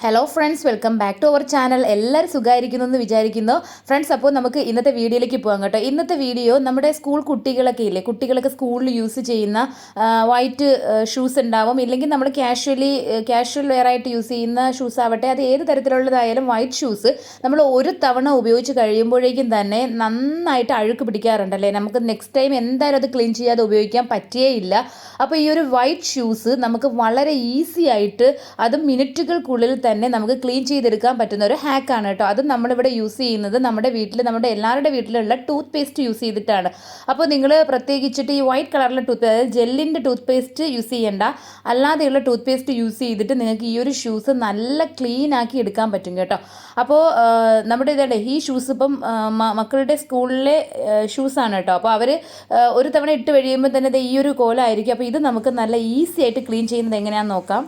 Hello friends, welcome back to our channel. എല്ലാവരും സുഖമായിരിക്കുന്നു എന്ന് വിചാരിക്കുന്നു. ഫ്രണ്ട്സ്, അപ്പോൾ നമുക്ക് ഇന്നത്തെ വീഡിയോയിലേക്ക് പോകാം കേട്ടോ. ഇന്നത്തെ വീഡിയോ നമ്മുടെ സ്കൂൾ കുട്ടികളൊക്കെ ഇല്ലേ, കുട്ടികളൊക്കെ സ്കൂളിൽ യൂസ് ചെയ്യുന്ന വൈറ്റ് ഷൂസ് ഉണ്ടാവും, ഇല്ലെങ്കിൽ നമ്മൾ ക്യാഷ്വൽ വെയർ ആയിട്ട് യൂസ് ചെയ്യുന്ന ഷൂസ് ആവട്ടെ, അത് ഏത് തരത്തിലുള്ളതായാലും വൈറ്റ് ഷൂസ് നമ്മൾ ഒരു തവണ ഉപയോഗിച്ച് കഴിയുമ്പോഴേക്കും തന്നെ നന്നായിട്ട് അഴുക്ക് പിടിക്കാറുണ്ടല്ലേ. നമുക്ക് നെക്സ്റ്റ് ടൈം എന്തായാലും അത് ക്ലീൻ ചെയ്യാതെ ഉപയോഗിക്കാൻ പറ്റിയേയില്ല. അപ്പോൾ ഈ ഒരു വൈറ്റ് ഷൂസ് നമുക്ക് വളരെ ഈസി ആയിട്ട്, അതും മിനിറ്റുകൾക്കുള്ളിൽ തന്നെ നമുക്ക് ക്ലീൻ ചെയ്തെടുക്കാൻ പറ്റുന്ന ഒരു ഹാക്കാണ് കേട്ടോ. അത് നമ്മളിവിടെ യൂസ് ചെയ്യുന്നത് നമ്മുടെ എല്ലാവരുടെ വീട്ടിലുള്ള ടൂത്ത് പേസ്റ്റ് യൂസ് ചെയ്തിട്ടാണ്. അപ്പോൾ നിങ്ങൾ പ്രത്യേകിച്ചിട്ട് ഈ വൈറ്റ് കളറിലെ അതായത് ജെല്ലിൻ്റെ ടൂത്ത് പേസ്റ്റ് യൂസ് ചെയ്യേണ്ട, അല്ലാതെയുള്ള ടൂത്ത് പേസ്റ്റ് യൂസ് ചെയ്തിട്ട് നിങ്ങൾക്ക് ഈ ഒരു ഷൂസ് നല്ല ക്ലീൻ ആക്കി എടുക്കാൻ പറ്റും കേട്ടോ. അപ്പോൾ നമ്മുടെ ഈ ഷൂസ് ഇപ്പം മക്കളുടെ സ്കൂളിലെ ഷൂസാണ് കേട്ടോ. അപ്പോൾ അവർ ഒരു തവണ ഇട്ട് കഴിയുമ്പോൾ തന്നെ ഈ ഒരു കോലമായിരിക്കും. അപ്പോൾ ഇത് നമുക്ക് നല്ല ഈസി ആയിട്ട് ക്ലീൻ ചെയ്യുന്നത് എങ്ങനെയാണെന്ന് നോക്കാം.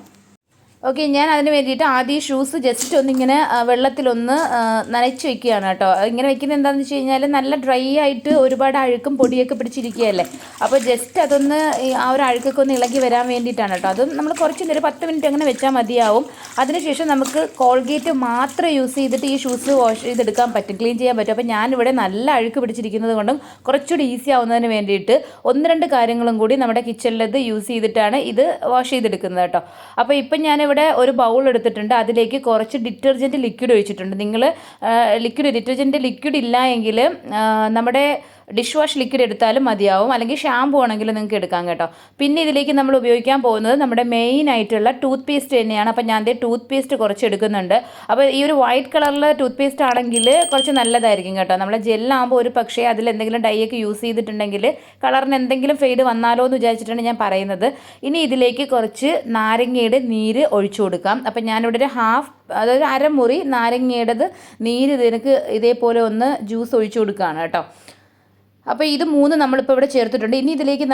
ഓക്കെ, ഞാൻ അതിന് വേണ്ടിയിട്ട് ആദ്യം ഷൂസ് ജസ്റ്റ് ഒന്നിങ്ങനെ വെള്ളത്തിലൊന്ന് നനച്ച് വെക്കുകയാണ് കേട്ടോ. ഇങ്ങനെ വെക്കുന്നത് എന്താണെന്ന് വെച്ച് കഴിഞ്ഞാൽ നല്ല ഡ്രൈ ആയിട്ട് ഒരുപാട് അഴുക്കും പൊടിയൊക്കെ പിടിച്ചിരിക്കുകയല്ലേ. അപ്പോൾ ജസ്റ്റ് അതൊന്ന് ആ ഒരു അഴുക്കൊക്കെ ഒന്ന് ഇളകി വരാൻ വേണ്ടിയിട്ടാണ് കേട്ടോ. അതും നമ്മൾ കുറച്ച് നേരം 10 മിനിറ്റ് അങ്ങനെ വെച്ചാൽ മതിയാവും. അതിനുശേഷം നമുക്ക് കോൾഗേറ്റ് മാത്രം യൂസ് ചെയ്തിട്ട് ഈ ഷൂസ് വാഷ് ചെയ്തെടുക്കാൻ പറ്റും, ക്ലീൻ ചെയ്യാൻ പറ്റും. അപ്പോൾ ഞാനിവിടെ നല്ല അഴുക്ക് പിടിച്ചിരിക്കുന്നത് കൊണ്ടും കുറച്ചുകൂടി ഈസി ആവുന്നതിന് വേണ്ടിയിട്ട് 1-2 കാര്യങ്ങളും കൂടി നമ്മുടെ കിച്ചണിലത് യൂസ് ചെയ്തിട്ടാണ് ഇത് വാഷ് ചെയ്തെടുക്കുന്നത് കേട്ടോ. അപ്പോൾ ഇപ്പം ഞാനിവിടെ ഒരു ബൗൾ എടുത്തിട്ടുണ്ട്, അതിലേക്ക് കുറച്ച് ഡിറ്റർജൻറ്റ് ലിക്വിഡ് ഒഴിച്ചിട്ടുണ്ട്. നിങ്ങൾ ഡിറ്റർജൻറ്റ് ലിക്വിഡ് ഇല്ല എങ്കിൽ നമ്മുടെ ഡിഷ് വാഷ് ലിക്വിഡ് എടുത്താലും മതിയാവും, അല്ലെങ്കിൽ ഷാമ്പു ആണെങ്കിൽ നിങ്ങൾക്ക് എടുക്കാം കേട്ടോ. പിന്നെ ഇതിലേക്ക് നമ്മൾ ഉപയോഗിക്കാൻ പോകുന്നത് നമ്മുടെ മെയിൻ ആയിട്ടുള്ള ടൂത്ത് പേസ്റ്റ് തന്നെയാണ്. അപ്പോൾ ഞാൻ ടൂത്ത് പേസ്റ്റ് കുറച്ച് എടുക്കുന്നുണ്ട്. അപ്പോൾ ഈ ഒരു വൈറ്റ് കളറിലെ ടൂത്ത് പേസ്റ്റ് ആണെങ്കിൽ കുറച്ച് നല്ലതായിരിക്കും കേട്ടോ. നമ്മളെ ജെല്ലാകുമ്പോൾ ഒരു പക്ഷേ അതിൽ എന്തെങ്കിലും ഡൈ ഒക്കെ യൂസ് ചെയ്തിട്ടുണ്ടെങ്കിൽ കളറിന് എന്തെങ്കിലും ഫെയ്ഡ് വന്നാലോ എന്ന് വിചാരിച്ചിട്ടാണ് ഞാൻ പറയുന്നത്. ഇനി ഇതിലേക്ക് കുറച്ച് നാരങ്ങയുടെ നീര് ഒഴിച്ചു കൊടുക്കാം. അപ്പം ഞാനിവിടെ ഒരു അതൊരു അരമുറി നാരങ്ങയുടേത് നീര് ഇതിനക്ക് ഇതേപോലെ ഒന്ന് ജ്യൂസ് ഒഴിച്ചു കൊടുക്കുകയാണ് കേട്ടോ. അപ്പോൾ ഇത് 3 നമ്മളിപ്പോൾ ഇവിടെ ചേർത്തിട്ടുണ്ട്. ഇനി ഇതിലേക്ക്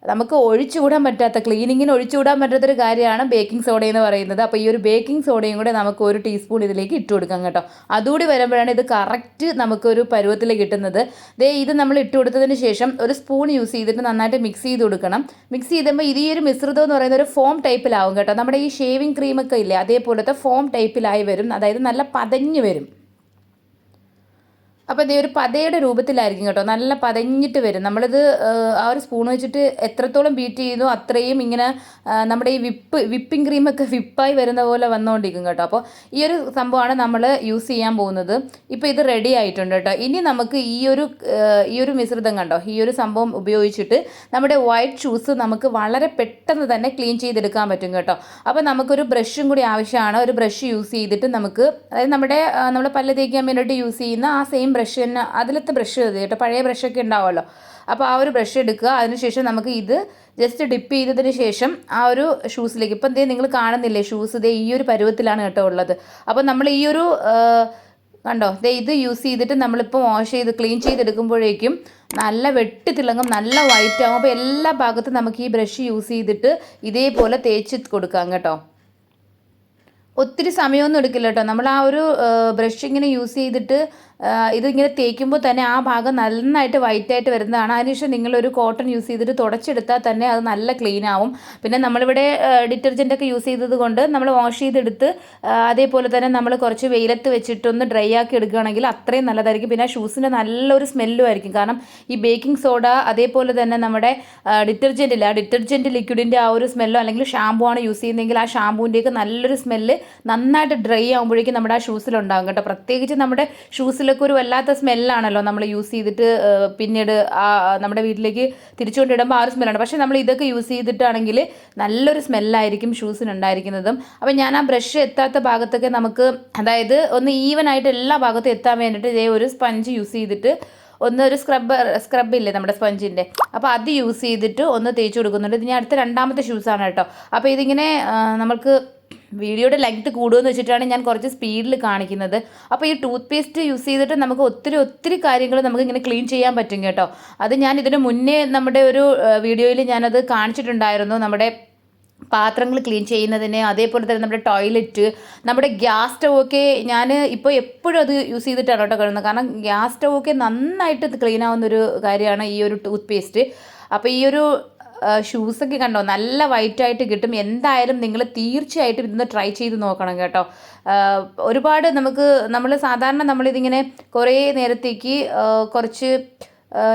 നമുക്ക് ഒഴിച്ചുകൂടാൻ പറ്റാത്ത, ക്ലീനിങ്ങിന് ഒഴിച്ചുകൂടാൻ പറ്റാത്തൊരു കാര്യമാണ് ബേക്കിംഗ് സോഡ എന്ന് പറയുന്നത്. അപ്പോൾ ഈ ഒരു ബേക്കിംഗ് സോഡയും കൂടെ നമുക്ക് 1 ടീസ്പൂൺ ഇതിലേക്ക് ഇട്ട് കൊടുക്കാം കേട്ടോ. അതുകൂടി വരുമ്പോഴാണ് ഇത് കറക്റ്റ് നമുക്കൊരു പരുവത്തിൽ കിട്ടുന്നത്. ഇത് നമ്മൾ ഇട്ട് കൊടുത്തതിന് ശേഷം ഒരു സ്പൂൺ യൂസ് ചെയ്തിട്ട് നന്നായിട്ട് മിക്സ് ചെയ്ത് കൊടുക്കണം. മിക്സ് ചെയ്തുമ്പോൾ ഈ ഒരു മിശ്രിതം എന്ന് പറയുന്ന ഒരു ഫോം ടൈപ്പിലാവും കേട്ടോ. നമ്മുടെ ഈ ഷേവിങ് ക്രീമൊക്കെ ഇല്ലേ, അതേപോലത്തെ ഫോം ടൈപ്പിലായി വരും, അതായത് നല്ല പതഞ്ഞ് വരും. അപ്പോൾ ഇത് ഒരു പതയുടെ രൂപത്തിലായിരിക്കും കേട്ടോ, നല്ല പതഞ്ഞിട്ട് വരും. നമ്മളിത് ആ ഒരു സ്പൂൺ വെച്ചിട്ട് എത്രത്തോളം ബീറ്റ് ചെയ്യുന്നു അത്രയും ഇങ്ങനെ നമ്മുടെ ഈ വിപ്പിംഗ് ക്രീമൊക്കെ വിപ്പായി വരുന്ന പോലെ വന്നുകൊണ്ടിരിക്കും കേട്ടോ. അപ്പോൾ ഈ ഒരു സംഭവമാണ് നമ്മൾ യൂസ് ചെയ്യാൻ പോകുന്നത്. ഇപ്പോൾ ഇത് റെഡി ആയിട്ടുണ്ട് കേട്ടോ. ഇനി നമുക്ക് ഈ ഒരു മിശ്രിതം കണ്ടോ, ഈ ഒരു സംഭവം ഉപയോഗിച്ചിട്ട് നമ്മുടെ വൈറ്റ് ഷൂസ് നമുക്ക് വളരെ പെട്ടെന്ന് തന്നെ ക്ലീൻ ചെയ്തെടുക്കാൻ പറ്റും കേട്ടോ. അപ്പോൾ നമുക്കൊരു ബ്രഷും കൂടി ആവശ്യമാണ്. ഒരു ബ്രഷ് യൂസ് ചെയ്തിട്ട് നമുക്ക്, അതായത് നമ്മുടെ പല്ല് തേക്കാൻ വേണ്ടിയിട്ട് യൂസ് ചെയ്യുന്ന ആ സെയിം ബ്രഷ് തന്നെ, അതിലത്തെ ബ്രഷ് കേട്ടോ, പഴയ ബ്രഷൊക്കെ ഉണ്ടാവുമല്ലോ. അപ്പോൾ ആ ഒരു ബ്രഷ് എടുക്കുക. അതിനുശേഷം നമുക്ക് ഇത് ജസ്റ്റ് ഡിപ്പ് ചെയ്തതിന് ശേഷം ആ ഒരു ഷൂസിലേക്ക്, ഇപ്പം നിങ്ങൾ കാണുന്നില്ലേ ഷൂസ് ഈ ഒരു പരുവത്തിലാണ് കേട്ടോ ഉള്ളത്. അപ്പോൾ നമ്മൾ ഈ ഒരു കണ്ടോ, ഇത് യൂസ് ചെയ്തിട്ട് നമ്മളിപ്പോൾ വാഷ് ചെയ്ത് ക്ലീൻ ചെയ്തെടുക്കുമ്പോഴേക്കും നല്ല വെട്ടി തിളങ്ങും, നല്ല വൈറ്റ് ആകും. അപ്പോൾ എല്ലാ ഭാഗത്തും നമുക്ക് ഈ ബ്രഷ് യൂസ് ചെയ്തിട്ട് ഇതേപോലെ തേച്ച് കൊടുക്കാം കേട്ടോ. ഒത്തിരി സമയമൊന്നും എടുക്കില്ല കേട്ടോ. നമ്മൾ ആ ഒരു ബ്രഷ് ഇങ്ങനെ യൂസ് ചെയ്തിട്ട് ഇതിങ്ങനെ തേക്കുമ്പോൾ തന്നെ ആ ഭാഗം നന്നായിട്ട് വൈറ്റായിട്ട് വരുന്നതാണ്. അതിനുശേഷം നിങ്ങളൊരു കോട്ടൺ യൂസ് ചെയ്തിട്ട് തുടച്ചെടുത്താൽ തന്നെ അത് നല്ല ക്ലീൻ ആവും. പിന്നെ നമ്മളിവിടെ ഡിറ്റർജൻറ്റൊക്കെ യൂസ് ചെയ്തത് കൊണ്ട് നമ്മൾ വാഷ് ചെയ്തെടുത്ത് അതേപോലെ തന്നെ നമ്മൾ കുറച്ച് വെയിലത്ത് വെച്ചിട്ടൊന്ന് ഡ്രൈ ആക്കി എടുക്കുകയാണെങ്കിൽ അത്രയും നല്ലതായിരിക്കും. പിന്നെ ഷൂസിൻ്റെ നല്ലൊരു സ്മെല്ലും ആയിരിക്കും. കാരണം ഈ ബേക്കിംഗ് സോഡ അതേപോലെ തന്നെ നമ്മുടെ ഡിറ്റർജൻറ്റ് ലിക്വിഡിൻ്റെ ആ ഒരു സ്മെല്ലോ, അല്ലെങ്കിൽ ഷാമ്പു ആണ് യൂസ് ചെയ്യുന്നതെങ്കിൽ ആ ഷാമ്പൂവിൻ്റെയൊക്കെ നല്ലൊരു സ്മെല്ല് നന്നായിട്ട് ഡ്രൈ ആകുമ്പോഴേക്കും നമ്മുടെ ആ ഷൂസിലുണ്ടാകും കേട്ടോ. പ്രത്യേകിച്ച് നമ്മുടെ ഷൂസിലൊക്കെ ഒരു വല്ലാത്ത സ്മെല്ലാണല്ലോ നമ്മൾ യൂസ് ചെയ്തിട്ട് പിന്നീട് നമ്മുടെ വീട്ടിലേക്ക് തിരിച്ചുകൊണ്ടിടുമ്പോൾ ആ ഒരു സ്മെല്ലാണ്. പക്ഷേ നമ്മൾ ഇതൊക്കെ യൂസ് ചെയ്തിട്ടാണെങ്കിൽ നല്ലൊരു സ്മെല്ലായിരിക്കും ഷൂസിനുണ്ടായിരിക്കുന്നതും. അപ്പോൾ ഞാൻ ആ ബ്രഷ് എത്താത്ത ഭാഗത്തൊക്കെ നമുക്ക്, അതായത് ഒന്ന് ഈവനായിട്ട് എല്ലാ ഭാഗത്തും എത്താൻ വേണ്ടിയിട്ട് ഒരു സ്പഞ്ച് യൂസ് ചെയ്തിട്ട് ഒരു സ്ക്രബില്ലേ നമ്മുടെ സ്പഞ്ചിൻ്റെ, അപ്പോൾ അത് യൂസ് ചെയ്തിട്ട് ഒന്ന് തേച്ച് കൊടുക്കുന്നുണ്ട്. ഇത് ഞാൻ അടുത്ത 2ാമത്തെ ഷൂസാണ് കേട്ടോ. അപ്പോൾ ഇതിങ്ങനെ നമുക്ക് വീഡിയോയുടെ ലെങ്ത്ത് കൂടുമെന്ന് വെച്ചിട്ടാണ് ഞാൻ കുറച്ച് സ്പീഡിൽ കാണിക്കുന്നത്. അപ്പോൾ ഈ ടൂത്ത് പേസ്റ്റ് യൂസ് ചെയ്തിട്ട് നമുക്ക് ഒത്തിരി കാര്യങ്ങൾ നമുക്ക് ഇങ്ങനെ ക്ലീൻ ചെയ്യാൻ പറ്റും കേട്ടോ. അത് ഞാൻ ഇതിന് മുന്നേ നമ്മുടെ ഒരു വീഡിയോയിൽ ഞാനത് കാണിച്ചിട്ടുണ്ടായിരുന്നു. നമ്മുടെ പാത്രങ്ങൾ ക്ലീൻ ചെയ്യുന്നതിന്, അതേപോലെ തന്നെ നമ്മുടെ ടോയ്ലറ്റ്, നമ്മുടെ ഗ്യാസ് സ്റ്റൗവൊക്കെ ഞാൻ ഇപ്പോൾ എപ്പോഴും അത് യൂസ് ചെയ്തിട്ടാണ് കേട്ടോ കഴിയുന്നത്. കാരണം ഗ്യാസ് സ്റ്റൗവൊക്കെ നന്നായിട്ട് ക്ലീൻ ആവുന്നൊരു കാര്യമാണ് ഈ ഒരു ടൂത്ത് പേസ്റ്റ്. അപ്പോൾ ഈ ഒരു ഷൂസൊക്കെ കണ്ടോ നല്ല വൈറ്റായിട്ട് കിട്ടും. എന്തായാലും നിങ്ങൾ തീർച്ചയായിട്ടും ഇതൊന്ന് ട്രൈ ചെയ്ത് നോക്കണം കേട്ടോ. ഒരുപാട് നമ്മൾ സാധാരണ നമ്മളിതിങ്ങനെ കുറേ നേരത്തേക്ക് കുറച്ച്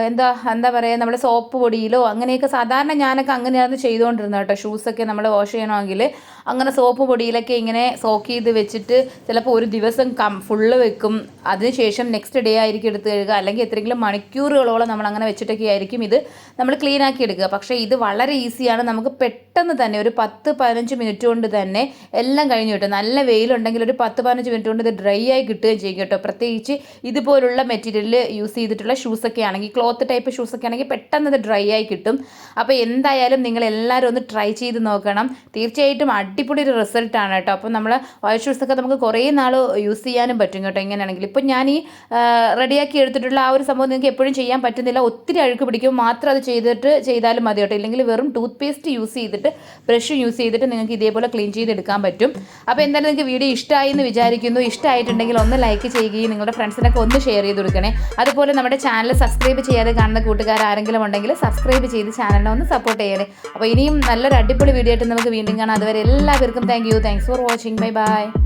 എന്താ പറയുക, നമ്മുടെ സോപ്പ് പൊടിയിലോ അങ്ങനെയൊക്കെ സാധാരണ ഞാനൊക്കെ അങ്ങനെയാണ് ചെയ്തുകൊണ്ടിരുന്നത് കേട്ടോ. ഷൂസൊക്കെ നമ്മൾ വാഷ് ചെയ്യണമെങ്കിൽ അങ്ങനെ സോപ്പ് പൊടിയിലൊക്കെ ഇങ്ങനെ സോക്ക് ചെയ്ത് വെച്ചിട്ട് ചിലപ്പോൾ ഒരു ദിവസം ഫുള്ള് വെക്കും. അതിനുശേഷം നെക്സ്റ്റ് ഡേ ആയിരിക്കും എടുത്ത് കഴുകുക, അല്ലെങ്കിൽ എത്രയെങ്കിലും മണിക്കൂറുകളോളം നമ്മൾ അങ്ങനെ വെച്ചിട്ടൊക്കെ ആയിരിക്കും ഇത് നമ്മൾ ക്ലീൻ ആക്കി എടുക്കുക. പക്ഷേ ഇത് വളരെ ഈസിയാണ്. നമുക്ക് പെട്ടെന്ന് തന്നെ ഒരു 10-15 മിനിറ്റ് കൊണ്ട് തന്നെ എല്ലാം കഴിഞ്ഞു കിട്ടും. നല്ല വെയിലുണ്ടെങ്കിൽ ഒരു 10-15 മിനിറ്റ് കൊണ്ട് ഇത് ഡ്രൈ ആയി കിട്ടുകയും ചെയ്യും കേട്ടോ. പ്രത്യേകിച്ച് ഇതുപോലുള്ള മെറ്റീരിയൽ യൂസ് ചെയ്തിട്ടുള്ള ഷൂസൊക്കെ ആണെങ്കിൽ, ക്ലോത്ത് ടൈപ്പ് ഷൂസൊക്കെ ആണെങ്കിൽ പെട്ടെന്ന് ഇത് ഡ്രൈ ആയി കിട്ടും. അപ്പോൾ എന്തായാലും നിങ്ങൾ എല്ലാവരും ഒന്ന് ട്രൈ ചെയ്ത് നോക്കണം. തീർച്ചയായിട്ടും അടിപൊളി ഒരു റിസൾട്ടാണ് കേട്ടോ. അപ്പോൾ നമ്മൾ വൈറ്റ് ഷൂസൊക്കെ നമുക്ക് കുറേ നാൾ യൂസ് ചെയ്യാനും പറ്റും കേട്ടോ. എങ്ങനെയാണെങ്കിൽ ഇപ്പോൾ ഞാൻ ഈ റെഡിയാക്കി എടുത്തിട്ടുള്ള ആ ഒരു സംഭവം നിങ്ങൾക്ക് എപ്പോഴും ചെയ്യാൻ പറ്റുന്നില്ല, ഒത്തിരി അഴുക്ക് പിടിക്കും, മാത്രം അത് ചെയ്താലും മതി കേട്ടോ. ഇല്ലെങ്കിൽ വെറും ടൂത്ത് പേസ്റ്റ് യൂസ് ചെയ്തിട്ട് ബ്രഷ് യൂസ് ചെയ്തിട്ട് നിങ്ങൾക്ക് ഇതേപോലെ ക്ലീൻ ചെയ്തെടുക്കാൻ പറ്റും. അപ്പോൾ എന്തായാലും നിങ്ങൾക്ക് വീഡിയോ ഇഷ്ടമായി എന്ന് വിചാരിക്കുന്നു. ഇഷ്ടമായിട്ടുണ്ടെങ്കിൽ ഒന്ന് ലൈക്ക് ചെയ്യുകയും നിങ്ങളുടെ ഫ്രണ്ട്സിനൊക്കെ ഒന്ന് ഷെയർ ചെയ്ത് കൊടുക്കണേ. അതുപോലെ നമ്മുടെ ചാനൽ സബ്സ്ക്രൈബ് ചെയ്യാതെ കാണുന്ന കൂട്ടുകാർ ആരെങ്കിലും ഉണ്ടെങ്കിൽ സബ്സ്ക്രൈബ് ചെയ്ത് ചാനലിനെ ഒന്ന് സപ്പോർട്ട് ചെയ്യണേ. അപ്പോൾ ഇനിയും നല്ലൊരു അടിപൊളി വീഡിയോ ആയിട്ട് നമുക്ക് വീണ്ടും കാണാം. അതുവരെ എല്ലാവർക്കും thanks for watching. Bye bye.